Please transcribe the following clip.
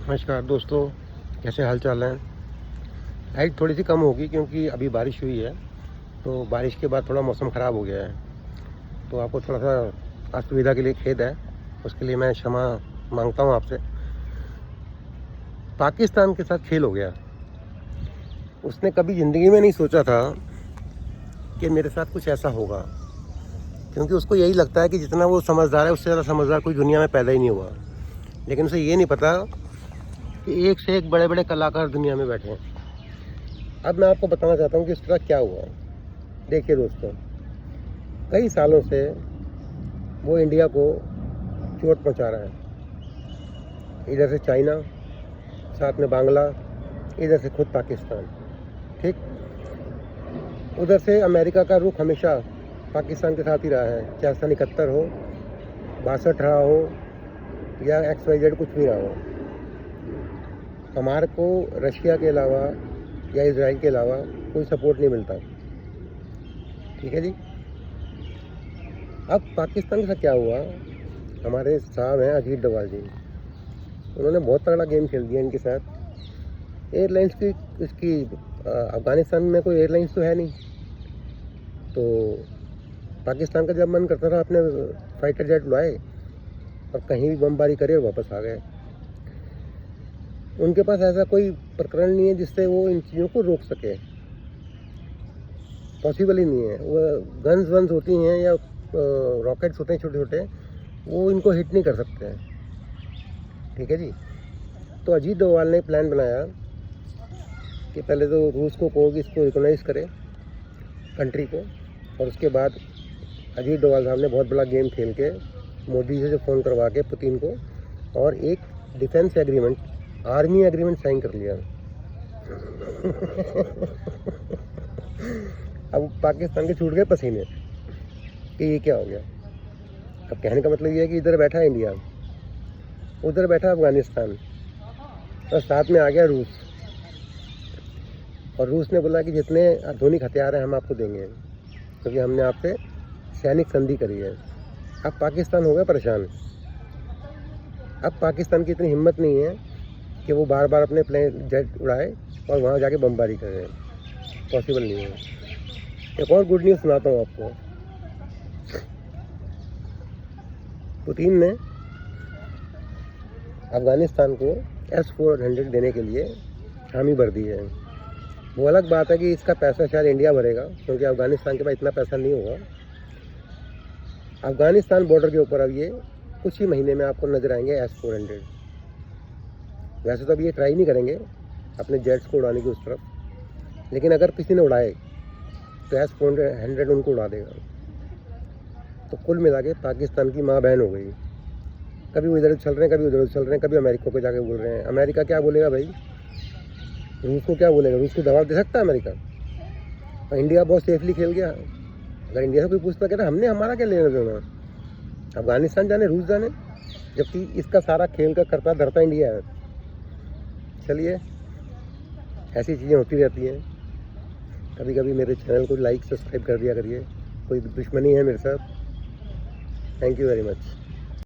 नमस्कार दोस्तों, कैसे हाल चाल हैं। हाइट थोड़ी सी कम होगी क्योंकि अभी बारिश हुई है, तो बारिश के बाद थोड़ा मौसम ख़राब हो गया है, तो आपको थोड़ा सा असुविधा के लिए खेद है। उसके लिए मैं क्षमा मांगता हूँ आपसे। पाकिस्तान के साथ खेल हो गया। उसने कभी ज़िंदगी में नहीं सोचा था कि मेरे साथ कुछ ऐसा होगा, क्योंकि उसको यही लगता है कि जितना वो समझदार है उससे ज़्यादा समझदार कोई दुनिया में पैदा ही नहीं हुआ। लेकिन उसे ये नहीं पता कि एक से एक बड़े बड़े कलाकार दुनिया में बैठे हैं। अब मैं आपको बताना चाहता हूँ कि इसका क्या हुआ। देखिए दोस्तों, कई सालों से वो इंडिया को चोट पहुँचा रहा है। इधर से चाइना, साथ में बांग्ला, इधर से खुद पाकिस्तान, ठीक। उधर से अमेरिका का रुख हमेशा पाकिस्तान के साथ ही रहा है, चाहे सन 71 हो, 62 रहा हो या XYZ कुछ भी रहा हो। हमारे को रशिया के अलावा या इजराइल के अलावा कोई सपोर्ट नहीं मिलता, ठीक है जी। अब पाकिस्तान के साथ क्या हुआ, हमारे साहब हैं अजीत डोभाल जी, उन्होंने बहुत तगड़ा गेम खेल दिया इनके साथ। एयरलाइंस की इसकी अफ़गानिस्तान में कोई एयरलाइंस तो है नहीं, तो पाकिस्तान का जब मन करता था अपने फाइटर जेट उड़ाए और कहीं भी बमबारी करे और वापस आ गए। उनके पास ऐसा कोई प्रकरण नहीं है जिससे वो इन चीज़ों को रोक सके, पॉसिबल ही नहीं है। वो गन्स वन्स होती हैं या रॉकेट्स होते हैं छोटे छोटे, वो इनको हिट नहीं कर सकते हैं, ठीक है जी। तो अजीत डोभाल ने प्लान बनाया कि पहले तो रूस को कहो कि इसको रिकॉग्नाइज करे कंट्री को, और उसके बाद अजीत डोभाल साहब ने बहुत बड़ा गेम खेल के मोदी जी से फ़ोन करवा के पुतिन को और एक defense agreement, army agreement sign कर लिया। अब पाकिस्तान के छूट गए पसीने कि ये क्या हो गया। अब कहने का मतलब ये है कि इधर बैठा इंडिया, उधर बैठा अफ़गानिस्तान, और साथ में आ गया रूस। और रूस ने बोला कि जितने आधुनिक हथियार हैं हम आपको देंगे, क्योंकि हमने आपसे सैनिक संधि करी है। अब पाकिस्तान हो गया परेशान। अब पाकिस्तान की इतनी हिम्मत नहीं है कि वो बार बार अपने प्लेन जेट उड़ाए और वहाँ जाके बमबारी करें, पॉसिबल नहीं है। एक और गुड न्यूज़ सुनाता हूँ आपको। पुतिन ने अफ़गानिस्तान को S-400 देने के लिए हामी भर दी है। वो अलग बात है कि इसका पैसा शायद इंडिया भरेगा, क्योंकि अफ़गानिस्तान के पास इतना पैसा नहीं होगा। अफ़गानिस्तान बॉर्डर के ऊपर अब ये कुछ ही महीने में आपको नज़र आएंगे S-400। वैसे तो अब ये ट्राई नहीं करेंगे अपने जेट्स को उड़ाने की उस तरफ, लेकिन अगर किसी ने उड़ाए तो S-400 उनको उड़ा देगा। तो कुल मिला के पाकिस्तान की माँ बहन हो गई। कभी वो इधर चल रहे हैं, कभी उधर चल रहे हैं, कभी अमेरिका को जाके बोल रहे हैं। अमेरिका क्या बोलेगा भाई, रूस को क्या बोलेगा, रूस को दबाव दे सकता है अमेरिका। और इंडिया बहुत सेफली खेल गया। अगर इंडिया से कोई पूछता कहता हमने हमारा क्या लेना देना, अफ़गानिस्तान जाने रूस जाने, जबकि इसका सारा खेल का करता धरता इंडिया है। चलिए, ऐसी चीज़ें होती रहती हैं। कभी कभी मेरे चैनल को लाइक सब्सक्राइब कर दिया करिए, कोई दुश्मनी है मेरे साथ। Thank you very much.